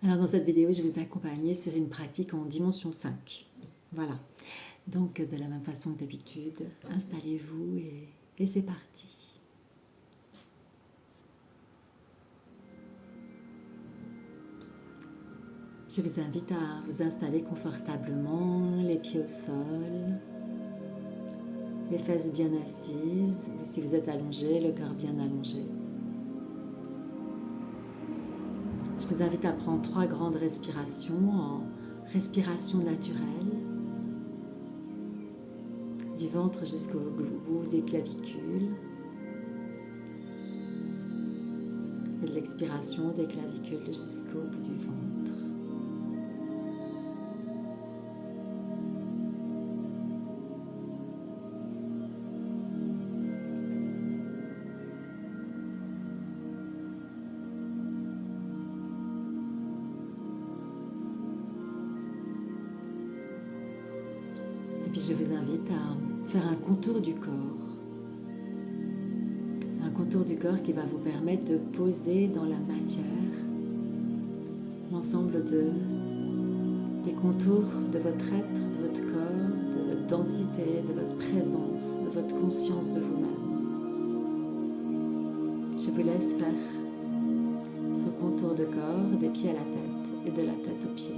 Alors dans cette vidéo, je vais vous accompagner sur une pratique en dimension 5. Voilà. Donc de la même façon que d'habitude, installez-vous et c'est parti. Je vous invite à vous installer confortablement, les pieds au sol, les fesses bien assises, ou si vous êtes allongé, le corps bien allongé. Je vous invite à prendre 3 grandes respirations en respiration naturelle, du ventre jusqu'au bout des clavicules, et de l'expiration des clavicules jusqu'au bout du ventre. Et puis je vous invite à faire un contour du corps. Un contour du corps qui va vous permettre de poser dans la matière l'ensemble des contours de votre être, de votre corps, de votre densité, de votre présence, de votre conscience de vous-même. Je vous laisse faire ce contour de corps des pieds à la tête et de la tête aux pieds.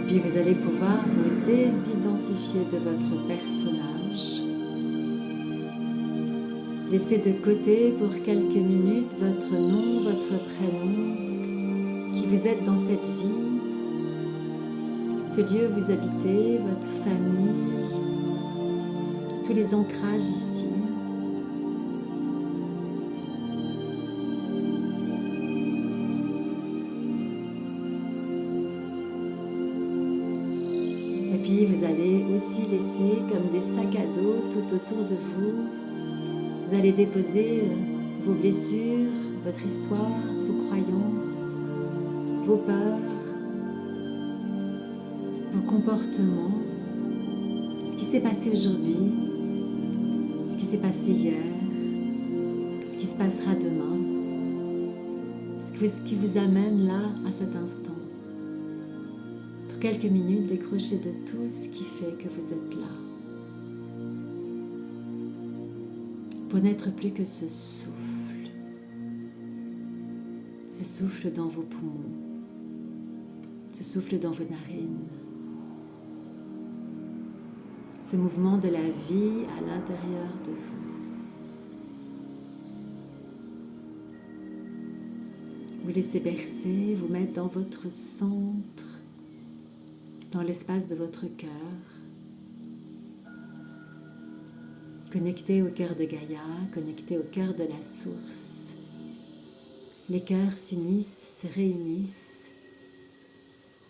Puis vous allez pouvoir vous désidentifier de votre personnage. Laissez de côté pour quelques minutes votre nom, votre prénom, qui vous êtes dans cette vie, ce lieu où vous habitez, votre famille, tous les ancrages ici. Et puis vous allez aussi laisser comme des sacs à dos tout autour de vous. Vous allez déposer vos blessures, votre histoire, vos croyances, vos peurs, vos comportements, ce qui s'est passé aujourd'hui, ce qui s'est passé hier, ce qui se passera demain, ce qui vous amène là à cet instant. Pour quelques minutes, décrochez de tout ce qui fait que vous êtes là. Pour n'être plus que ce souffle dans vos poumons, ce souffle dans vos narines, ce mouvement de la vie à l'intérieur de vous. Vous laissez bercer, vous mettre dans votre centre, dans l'espace de votre cœur, connecté au cœur de Gaïa, connecté au cœur de la source. Les cœurs s'unissent, se réunissent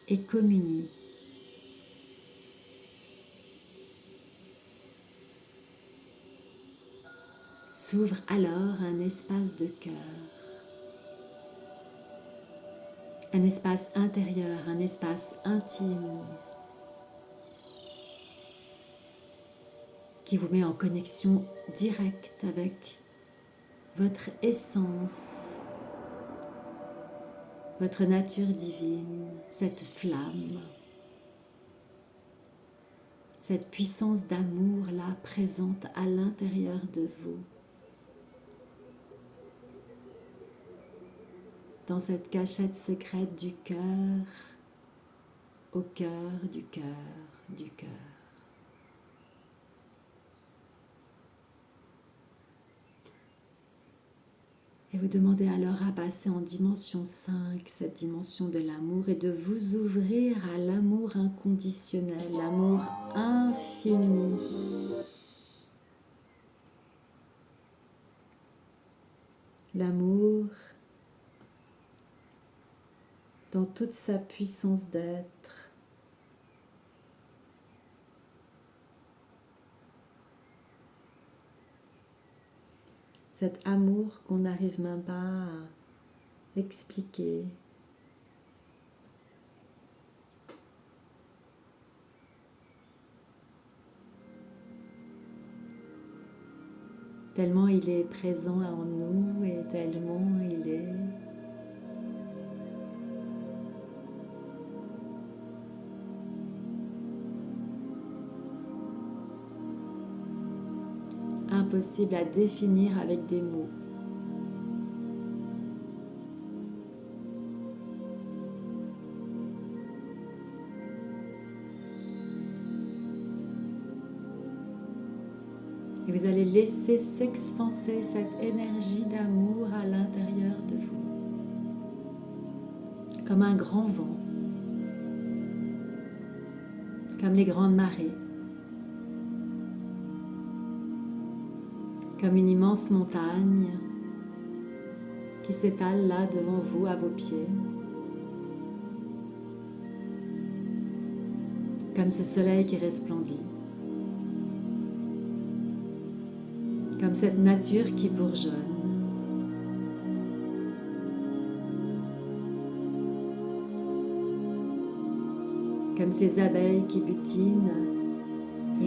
et communient. S'ouvre alors un espace de cœur, un espace intérieur, un espace intime qui vous met en connexion directe avec votre essence, votre nature divine, cette flamme, cette puissance d'amour là présente à l'intérieur de vous. Dans cette cachette secrète du cœur, au cœur du cœur du cœur. Et vous demandez alors à passer en dimension 5, cette dimension de l'amour, et de vous ouvrir à l'amour inconditionnel, l'amour infini. l'amour dans toute sa puissance d'être. Cet amour qu'on n'arrive même pas à expliquer. Tellement il est présent en nous et tellement il est impossible à définir avec des mots. Et vous allez laisser s'expanser cette énergie d'amour à l'intérieur de vous, comme un grand vent, comme les grandes marées, comme une immense montagne qui s'étale là devant vous, à vos pieds, comme ce soleil qui resplendit, comme cette nature qui bourgeonne. Comme ces abeilles qui butinent,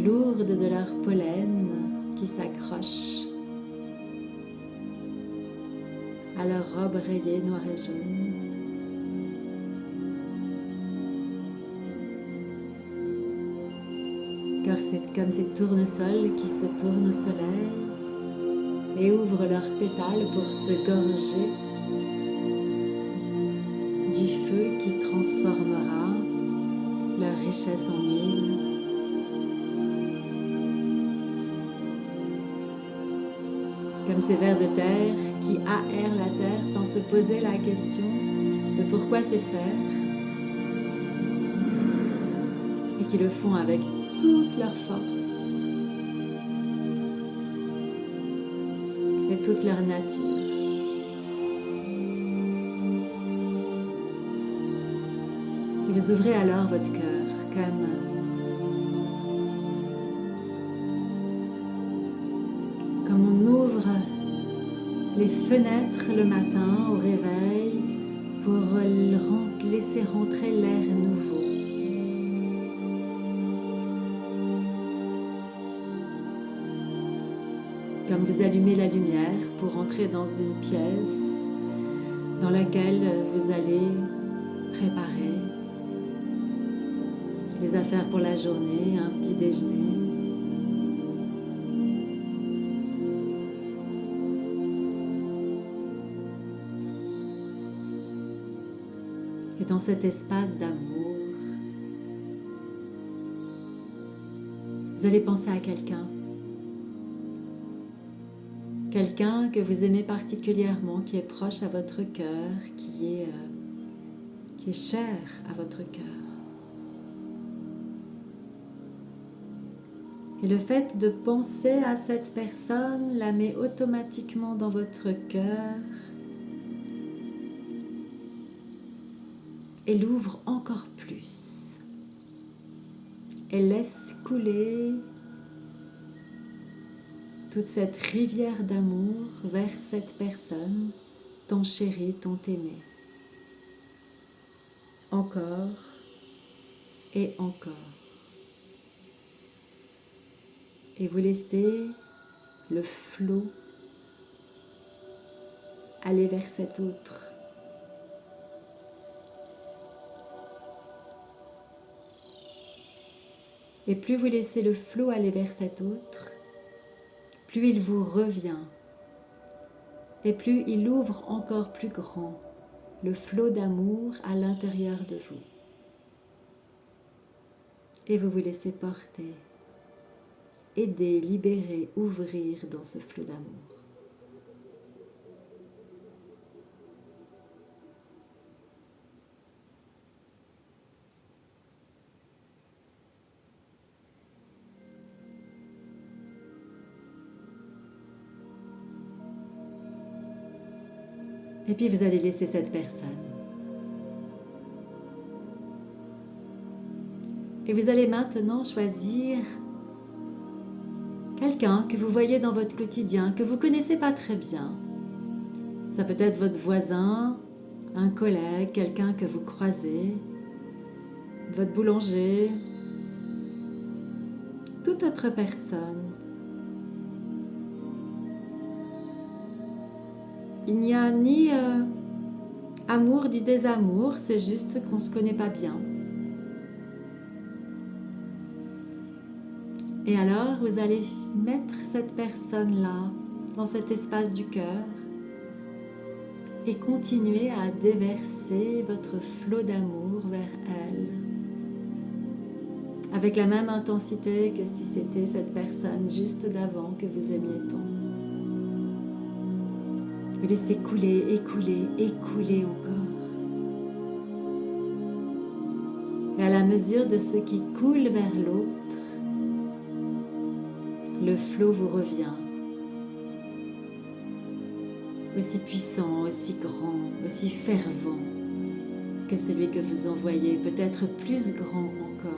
lourdes de leur pollen qui s'accrochent à leur robe rayée noire et jaune. Car c'est comme ces tournesols qui se tournent au soleil et ouvrent leurs pétales pour se gorger du feu qui transformera leur richesse en huile. Comme ces vers de terre qui aèrent la terre sans se poser la question de pourquoi c'est faire et qui le font avec toute leur force et toute leur nature. Et vous ouvrez alors votre cœur comme on ouvre les fenêtres le matin au réveil pour laisser rentrer l'air nouveau. Comme vous allumez la lumière pour entrer dans une pièce dans laquelle vous allez préparer les affaires pour la journée, un petit déjeuner. Et dans cet espace d'amour, vous allez penser à quelqu'un. Quelqu'un que vous aimez particulièrement, qui est proche à votre cœur, qui est cher à votre cœur. Et le fait de penser à cette personne la met automatiquement dans votre cœur et l'ouvre encore plus. Et laisse couler toute cette rivière d'amour vers cette personne, ton chéri, ton aimé. Encore et encore. Et vous laissez le flot aller vers cet autre. Et plus vous laissez le flot aller vers cet autre, plus il vous revient. Et plus il ouvre encore plus grand le flot d'amour à l'intérieur de vous. Et vous vous laissez porter, aider, libérer, ouvrir dans ce flot d'amour. Et puis vous allez laisser cette personne. Et vous allez maintenant choisir quelqu'un que vous voyez dans votre quotidien, que vous ne connaissez pas très bien. Ça peut être votre voisin, un collègue, quelqu'un que vous croisez, votre boulanger, toute autre personne. Il n'y a ni amour ni désamour, c'est juste qu'on ne se connaît pas bien. Et alors, vous allez mettre cette personne-là dans cet espace du cœur et continuer à déverser votre flot d'amour vers elle, avec la même intensité que si c'était cette personne juste d'avant que vous aimiez tant. Vous laissez couler, écouler, écouler encore. Et à la mesure de ce qui coule vers l'autre, le flot vous revient. Aussi puissant, aussi grand, aussi fervent que celui que vous envoyez, peut-être plus grand encore.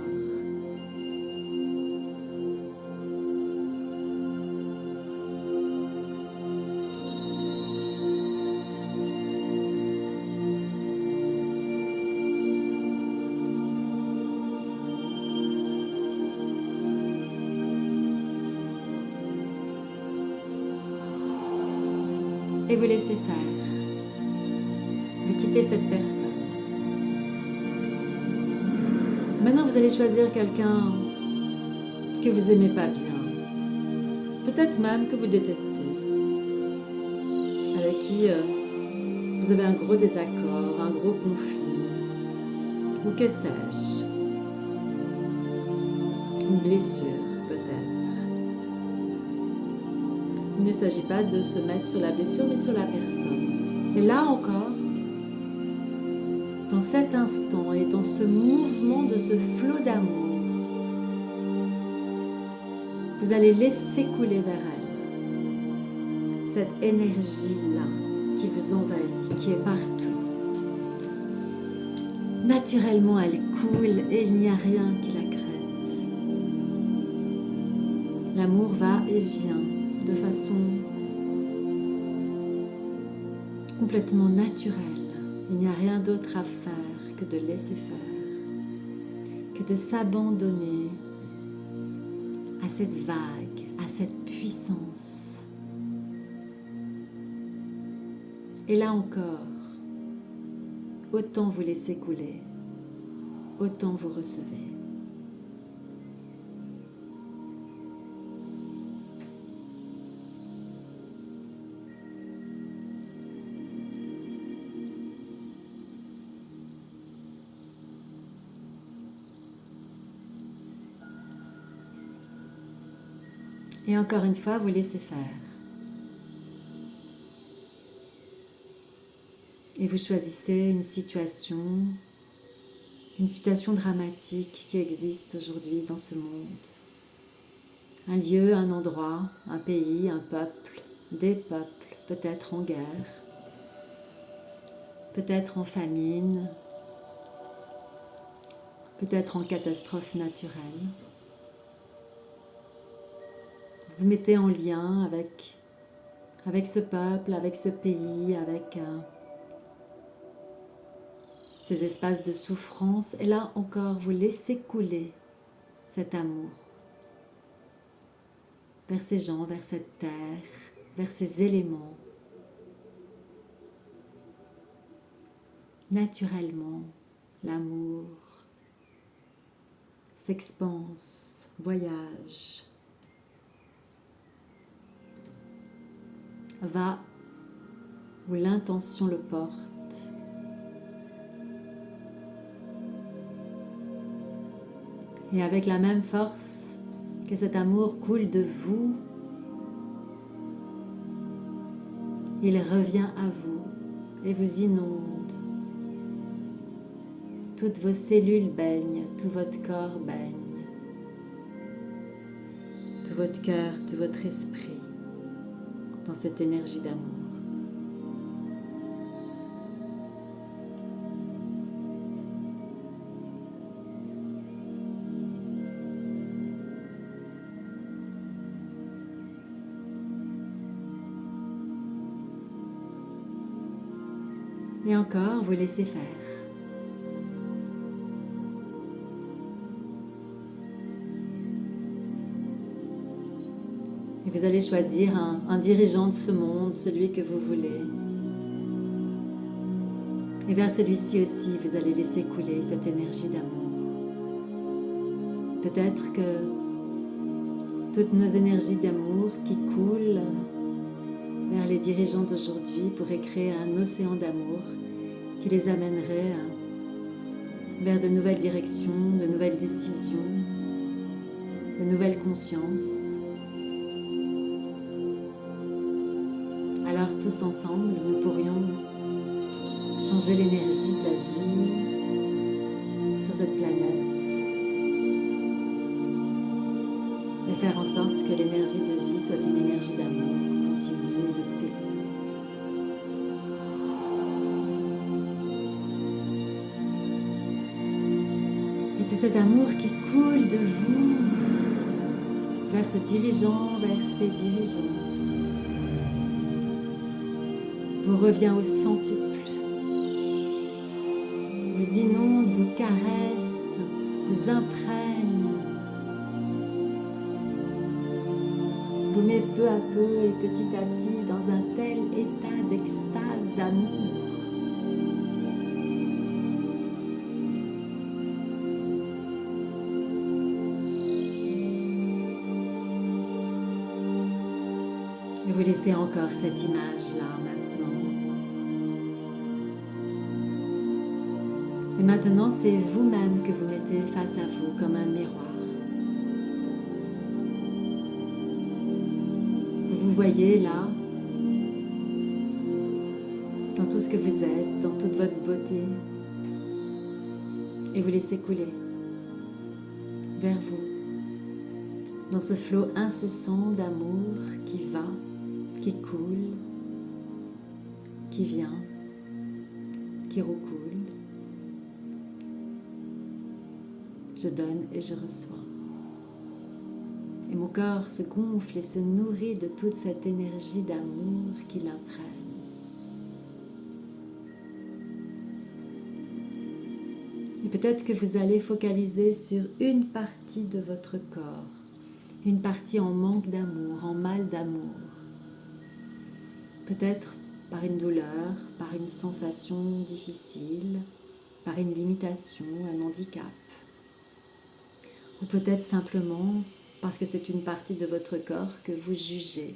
Et vous laissez faire. Vous quittez cette personne. Maintenant, vous allez choisir quelqu'un que vous n'aimez pas bien. Peut-être même que vous détestez. Avec qui vous avez un gros désaccord, un gros conflit. Ou que sais-je. Une blessure, peut-être. Il ne s'agit pas de se mettre sur la blessure, mais sur la personne. Et là encore, dans cet instant et dans ce mouvement de ce flot d'amour, vous allez laisser couler vers elle cette énergie-là qui vous envahit, qui est partout. Naturellement, elle coule et il n'y a rien qui la crête. L'amour va et vient de façon complètement naturelle. Il n'y a rien d'autre à faire que de laisser faire, que de s'abandonner à cette vague, à cette puissance. Et là encore, autant vous laissez couler, autant vous recevez. Et encore une fois, vous laissez faire. Et vous choisissez une situation dramatique qui existe aujourd'hui dans ce monde. Un lieu, un endroit, un pays, un peuple, des peuples, peut-être en guerre, peut-être en famine, peut-être en catastrophe naturelle. Vous mettez en lien avec ce peuple, avec ce pays, avec ces espaces de souffrance. Et là encore, vous laissez couler cet amour vers ces gens, vers cette terre, vers ces éléments. Naturellement, l'amour s'expanse, voyage, va où l'intention le porte. Et avec la même force que cet amour coule de vous, il revient à vous et vous inonde. Toutes vos cellules baignent, tout votre corps baigne, tout votre cœur, tout votre esprit dans cette énergie d'amour. Et encore, vous laissez faire. Et vous allez choisir un dirigeant de ce monde, celui que vous voulez. Et vers celui-ci aussi, vous allez laisser couler cette énergie d'amour. Peut-être que toutes nos énergies d'amour qui coulent vers les dirigeants d'aujourd'hui pourraient créer un océan d'amour qui les amènerait vers de nouvelles directions, de nouvelles décisions, de nouvelles consciences. Alors tous ensemble, nous pourrions changer l'énergie de la vie sur cette planète et faire en sorte que l'énergie de vie soit une énergie d'amour continu et de paix. Et tout cet amour qui coule de vous vers ce dirigeant, vers ces dirigeants, vous revient au centuple, vous inonde, vous caresse, vous imprègne, vous met peu à peu et petit à petit dans un tel état d'extase, d'amour. Et vous laissez encore cette image-là maintenant. Et maintenant, c'est vous-même que vous mettez face à vous comme un miroir. Vous vous voyez là, dans tout ce que vous êtes, dans toute votre beauté, et vous laissez couler vers vous, dans ce flot incessant d'amour qui va, qui coule, qui vient, qui recoule. Je donne et je reçois. Et mon corps se gonfle et se nourrit de toute cette énergie d'amour qui l'imprègne. Et peut-être que vous allez focaliser sur une partie de votre corps, une partie en manque d'amour, en mal d'amour. Peut-être par une douleur, par une sensation difficile, par une limitation, un handicap. Ou peut-être simplement parce que c'est une partie de votre corps que vous jugez,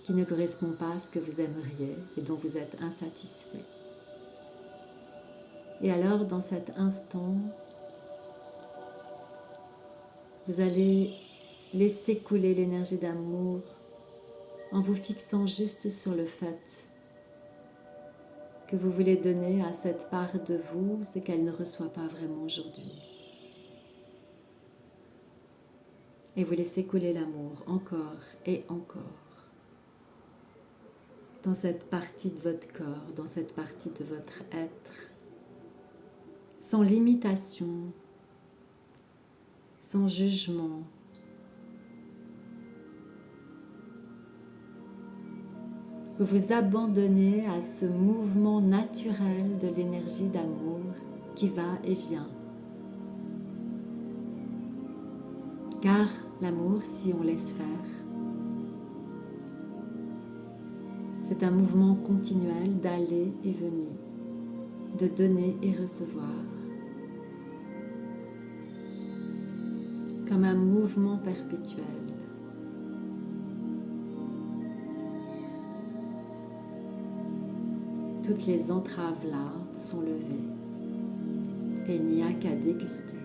qui ne correspond pas à ce que vous aimeriez et dont vous êtes insatisfait. Et alors, dans cet instant, vous allez laisser couler l'énergie d'amour en vous fixant juste sur le fait que vous voulez donner à cette part de vous ce qu'elle ne reçoit pas vraiment aujourd'hui. Et vous laissez couler l'amour encore et encore dans cette partie de votre corps, dans cette partie de votre être, sans limitation, sans jugement. Vous vous abandonnez à ce mouvement naturel de l'énergie d'amour qui va et vient. Car l'amour, si on laisse faire, c'est un mouvement continuel d'aller et venir, de donner et recevoir, comme un mouvement perpétuel. Toutes les entraves là sont levées et il n'y a qu'à déguster.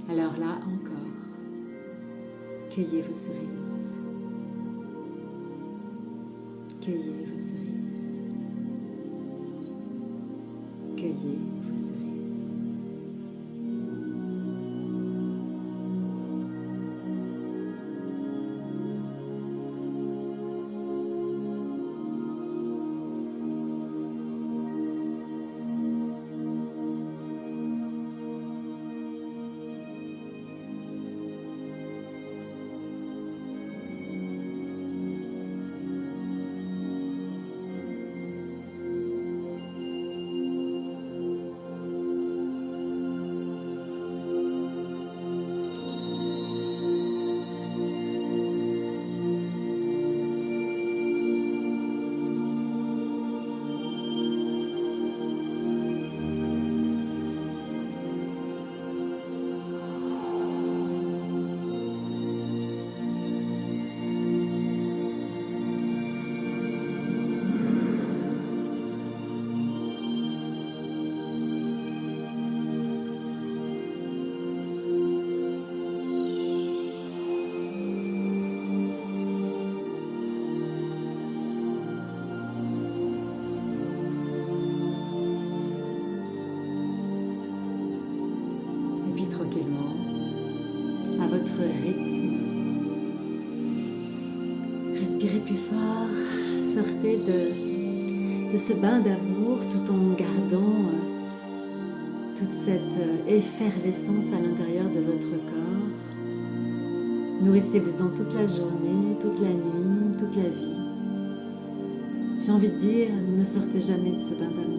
Alors là encore, cueillez vos cerises. Cueillez vos cerises. Cueillez vos cerises. tranquillement, à votre rythme. Respirez plus fort, sortez de ce bain d'amour tout en gardant toute cette effervescence à l'intérieur de votre corps. Nourrissez-vous-en toute la journée, toute la nuit, toute la vie. J'ai envie de dire, ne sortez jamais de ce bain d'amour.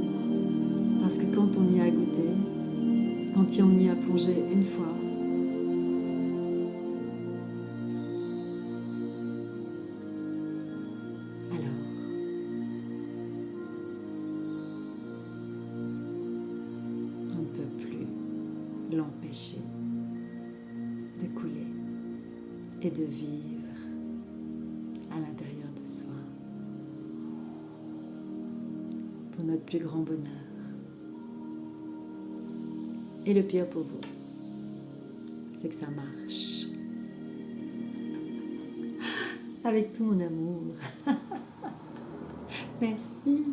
Parce que quand on y a goûté, quand on y a plongé une fois, alors, on ne peut plus l'empêcher de couler et de vivre à l'intérieur de soi pour notre plus grand bonheur. Et le pire pour vous, c'est que ça marche. Avec tout mon amour. Merci.